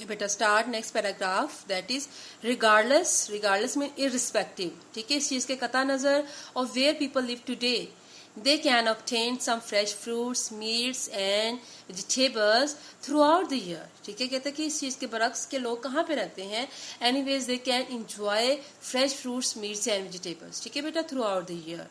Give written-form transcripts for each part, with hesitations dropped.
बेटा start next paragraph that is regardless, regardless में irrespective, ठीक है, इस चीज के कता नजर of where people live today they can obtain some fresh fruits, meats and vegetables throughout the year, ठीक है, कहते हैं कि इस चीज के बरक्स के लोग कहाँ पे रहते हैं, anyways they can enjoy fresh fruits, meats and vegetables, ठीक है बेटा, throughout the year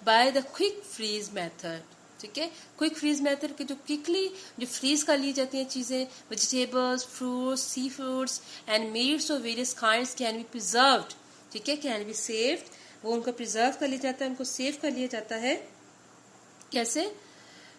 by the quick freeze method, ठीक है, क्विक फ्रीज मेथड के जो क्विकली जो फ्रीज कर ली जाती हैं चीजें, vegetables, fruits, sea foods and meets of various kinds can be preserved, ठीक है, कैन बी सेव्ड, वो उनको प्रिजर्व कर लिया जाता है, उनको सेव कर लिया जाता है, कैसे,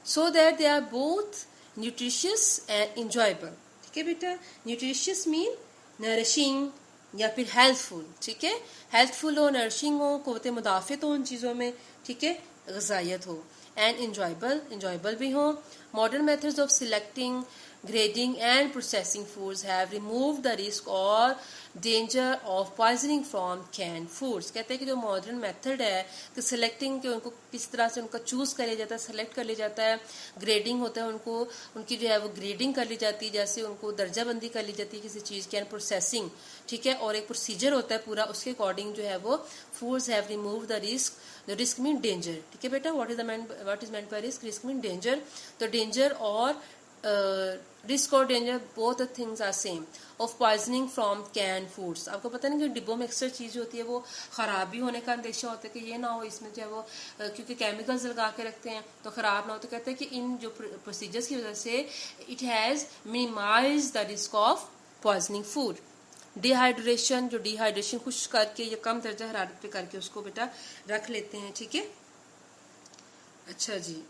so that they are both nutritious and enjoyable, ठीक है बेटा, न्यूट्रिशियस मीन नरिशिंग या फिर हेल्थफुल, ठीक है, हेल्थफुल हो, नरिशिंग हो, क़ुव्वत मुदाफ़ित हो उन चीज़ों में, ठीक है, ग़िज़ाइयत हो, एंड इंजॉयबल भी हो. Modern methods of selecting, grading and processing foods have removed the risk or danger of poisoning from canned foods. कहते हैं कि जो मॉडर्न मेथड है कि सिलेक्टिंग के उनको किस तरह से उनका चूज कर लिया जाता है, सेलेक्ट कर लिया जाता है, ग्रेडिंग होता है, उनको उनकी जो है वो ग्रेडिंग कर ली जाती है, जैसे उनको दर्जाबंदी कर ली जाती है किसी चीज़ की, एंड प्रोसेसिंग, ठीक है, और एक प्रोसीजर होता है पूरा, उसके अकॉर्डिंग जो है वो foods have remove the risk. The risk mean danger, ठीक है बेटा, what is meant by risk? Risk mean danger. The danger or risk or danger, both the things are same. Of poisoning from canned foods. आपको पता नहीं कि डिब्बों में अक्सर चीज होती है वो खराब भी होने का अंदेशा होता है कि ये ना हो इसमें जो है वो क्योंकि केमिकल्स लगा के रखते हैं तो खराब ना हो, तो कहते हैं कि इन जो प्रोसीजर्स की वजह से it has minimise the risk of poisoning food. Dehydration, जो डिहाइड्रेशन खुश करके या कम दर्जा हरारत पे करके उसको बेटा रख लेते हैं, ठीक है. अच्छा जी,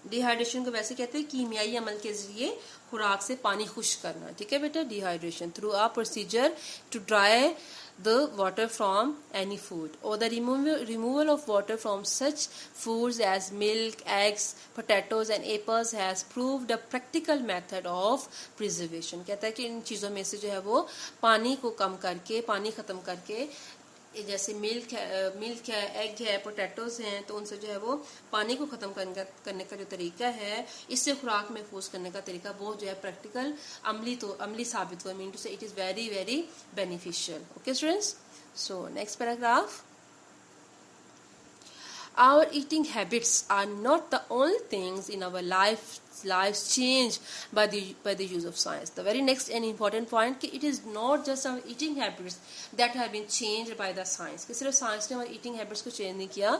डिहाइड्रेशन को वैसे कहते हैं कीमियाई अमल के जरिए खुराक से पानी खुश करना, ठीक है बेटा, dehydration through a procedure to dry the water from any food or the removal of water from such foods as milk, eggs, potatoes and apples has proved a practical method of preservation. कहता है कि इन चीज़ों में से जो है वो पानी को कम करके, पानी ख़त्म करके, जैसे मिल्क है, एग है, पोटैटोज हैं, तो उनसे जो है वो पानी को ख़त्म करने का जो तरीका है, इससे खुराक महफूज करने का तरीका बहुत जो है प्रैक्टिकल अमली साबित हुआ. मीन टू से it is very very beneficial. Okay students, so next paragraph. Our eating habits are not the only things in our lives changed by the use of science. The very next and important point कि it is not just our eating habits that have been changed by the science. कि सिर्फ science ने हमारे eating habits को change नहीं किया,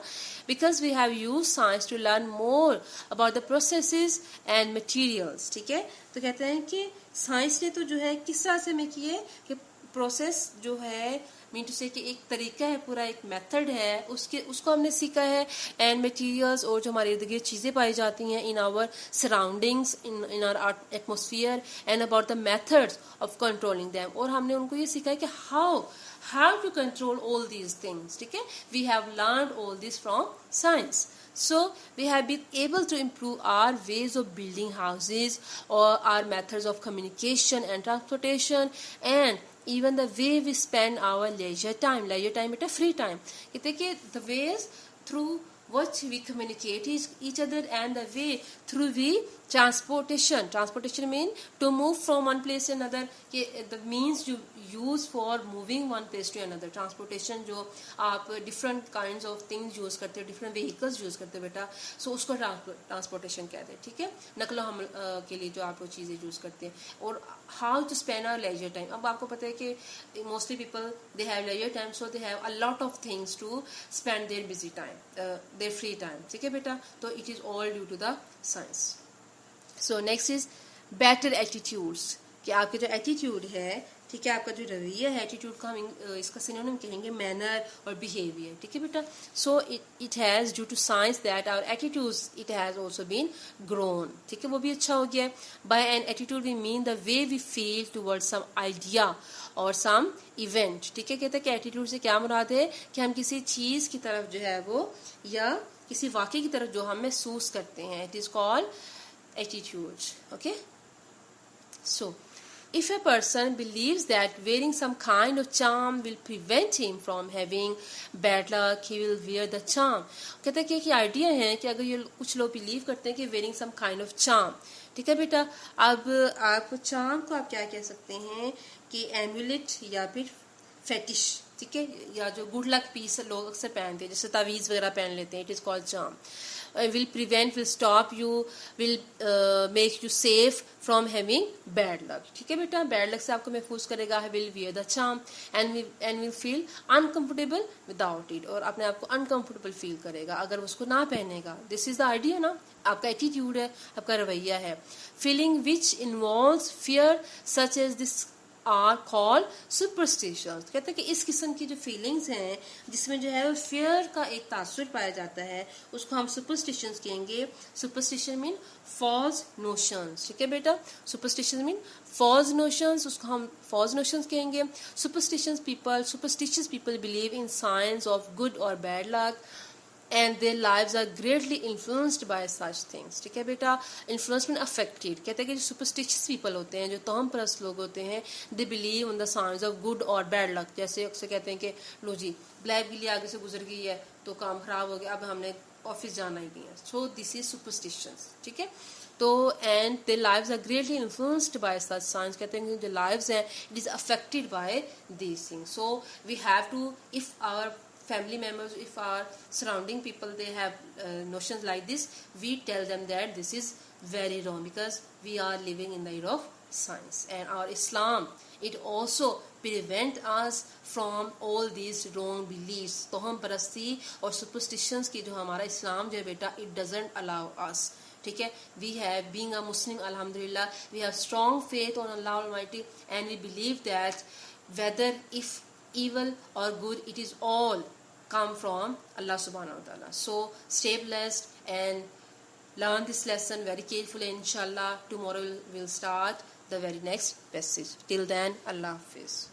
because we have used science to learn more about the processes and materials. ठीक है, तो कहते हैं कि साइंस ने तो जो है किस तरह से में किए कि प्रोसेस जो है मीन टू से कि एक तरीका है, पूरा एक मेथड है, उसको हमने सीखा है, एंड मटेरियल्स और जो हमारे इर्द गिर्द चीज़ें पाई जाती हैं in our surroundings, in our atmosphere, and about the methods of controlling them, और हमने उनको ये सीखा है कि how to control all these things, ठीक है. We have learn all this from science. So we have been able to improve our ways of building houses or our methods of communication and transportation and even the way we spend our leisure time. Leisure time is a free time. कहते हैं कि the ways through which we communicate each other and the way through we transportation mean to move from one place to another, कि the means you use for moving one place to another. transportation जो आप different kinds of things use करते हो, different vehicles use करते हो बेटा, so उसको transportation कहते हैं, ठीक है, नकलो हमल के लिए जो आप वो चीज़ें यूज़ करते हैं. और how to spend our leisure time. अब आपको पता है कि mostly people they have leisure time, so they have a lot of things to spend their busy time, their free time, ठीक है बेटा, तो it is all due to the science. So next is better attitudes, कि आपके जो attitude है, ठीक है, आपका जो रवैया है, एटीट्यूड का हम इसका सिनोनिम कहेंगे मैनर और बिहेवियर, ठीक है बेटा. So it has due to science that our attitudes it has also been grown, ठीक है, वो भी अच्छा हो गया. By an attitude we mean the way we feel toward some idea or some event, ठीक है. कहते हैं कि एटीट्यूड से क्या मुराद है कि हम किसी चीज़ की तरफ जो है वो या किसी वाक़े की तरफ जो हम महसूस करते हैं, it is called attitude. Okay, so If a person believes that wearing some kind of charm will prevent him from having bad luck, he will wear the charm. कहते हैं कि आइडिया है कि अगर ये कुछ लोग बिलीव करते हैं कि wearing some kind of charm, ठीक है बेटा. अब आप चार्म को आप क्या कह सकते हैं कि एम्यूलेट या फिर फेटिश, ठीक है, या जो गुड लक पीस लोग अक्सर पहनते हैं, जैसे तावीज़ वगैरह पहन लेते हैं. It is called charm. Will prevent, will stop you, will make you safe from having bad luck. ठीक है बेटा, bad luck से आपको महफूज करेगा. will wear the charm and will feel uncomfortable without it, और अपने आप को uncomfortable feel करेगा अगर उसको ना पहनेगा. This is the idea ना, आपका एटीट्यूड है, आपका रवैया है. Feeling which involves fear such as this are called superstitions. कहते हैं कि इस किस्म की जो फीलिंग्स हैं जिसमें जो है वो फियर का एक तासुर पाया जाता है, उसको हम सुपरस्टिशंस कहेंगे. Superstition mean false notions. ठीक है बेटा, सुपरस्टिशन मीन फॉल्स नोशंस, उसको हम फॉल्स नोशंस कहेंगे. Superstitious people believe in signs of good और bad luck and their lives are greatly influenced by such things. ठीक है बेटा, influence mean affected. कहते हैं कि जो superstitious people होते हैं, जो तोहम परस्त लोग होते हैं, they believe in the signs of good or bad luck. जैसे अक्सर कहते हैं कि लो जी ब्लैक बिल्ली आगे से गुजर गई है तो काम खराब हो गया, अब हमने ऑफिस जाना ही नहीं है. So this is superstitions. ठीक है, तो and their lives are greatly influenced by such signs. कहते हैं कि जो lives हैं it is affected by these things. So we have to, if our family members, if our surrounding people, they have notions like this, we tell them that this is very wrong because we are living in the era of science. And our Islam, it also prevent us from all these wrong beliefs. तोहम परस्ती और superstitions की जो हमारा इस्लाम जो है बेटा, it doesn't allow us. ठीक है, we have, being a Muslim, alhamdulillah, we have strong faith on Allah Almighty, and we believe that whether if evil or good, it is all come from Allah subhanahu wa ta'ala. So stay blessed and learn this lesson very carefully. Inshallah tomorrow we'll start the very next passage. Till then, Allah Hafiz.